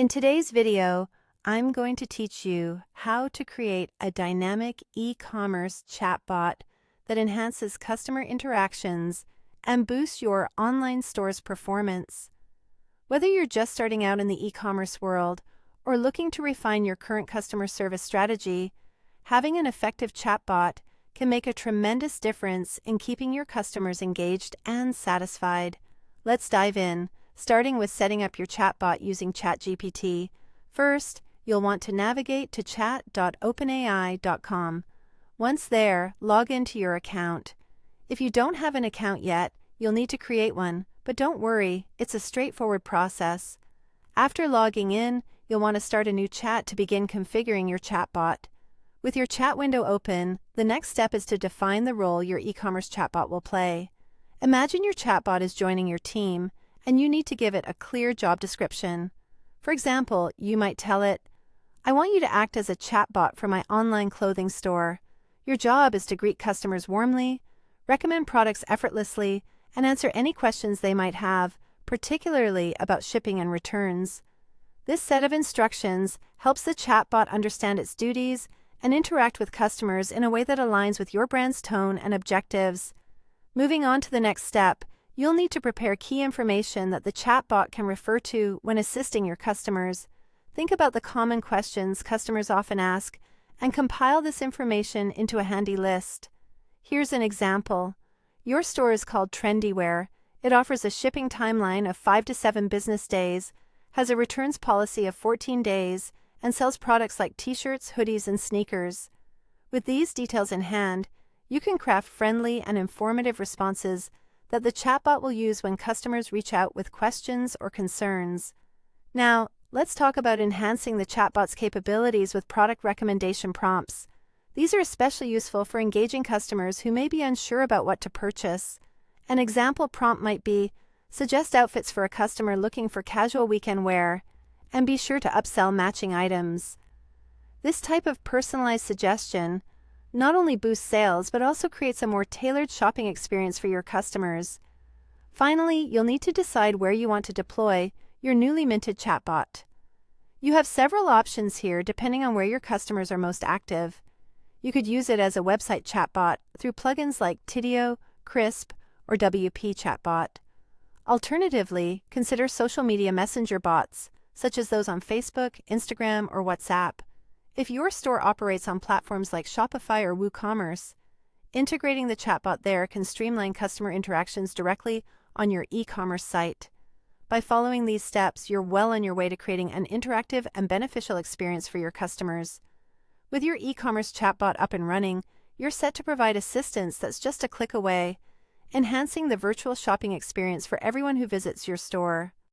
In today's video, I'm going to teach you how to create a dynamic e-commerce chatbot that enhances customer interactions and boosts your online store's performance. Whether you're just starting out in the e-commerce world or looking to refine your current customer service strategy, having an effective chatbot can make a tremendous difference in keeping your customers engaged and satisfied. Let's dive in, starting with setting up your chatbot using ChatGPT. First, you'll want to navigate to chat.openai.com. Once there, log into your account. If you don't have an account yet, you'll need to create one, but don't worry, it's a straightforward process. After logging in, you'll want to start a new chat to begin configuring your chatbot. With your chat window open, the next step is to define the role your e-commerce chatbot will play. Imagine your chatbot is joining your team, and you need to give it a clear job description. For example, you might tell it, "I want you to act as a chatbot for my online clothing store. Your job is to greet customers warmly, recommend products effortlessly, and answer any questions they might have, particularly about shipping and returns." This set of instructions helps the chatbot understand its duties and interact with customers in a way that aligns with your brand's tone and objectives. Moving on to the next step, you'll need to prepare key information that the chatbot can refer to when assisting your customers. Think about the common questions customers often ask and compile this information into a handy list. Here's an example. Your store is called Trendywear. It offers a shipping timeline of 5 to 7 business days, has a returns policy of 14 days, and sells products like t-shirts, hoodies, and sneakers. With these details in hand, you can craft friendly and informative responses that the chatbot will use when customers reach out with questions or concerns. Now, let's talk about enhancing the chatbot's capabilities with product recommendation prompts. These are especially useful for engaging customers who may be unsure about what to purchase. An example prompt might be, "Suggest outfits for a customer looking for casual weekend wear, and be sure to upsell matching items." This type of personalized suggestion not only boosts sales but also creates a more tailored shopping experience for your customers. Finally, you'll need to decide where you want to deploy your newly minted chatbot. You have several options here depending on where your customers are most active. You could use it as a website chatbot through plugins like Tidio, Crisp, or WP Chatbot. Alternatively, consider social media messenger bots, such as those on Facebook, Instagram, or WhatsApp. If your store operates on platforms like Shopify or WooCommerce, integrating the chatbot there can streamline customer interactions directly on your e-commerce site. By following these steps, you're well on your way to creating an interactive and beneficial experience for your customers. With your e-commerce chatbot up and running, you're set to provide assistance that's just a click away, enhancing the virtual shopping experience for everyone who visits your store.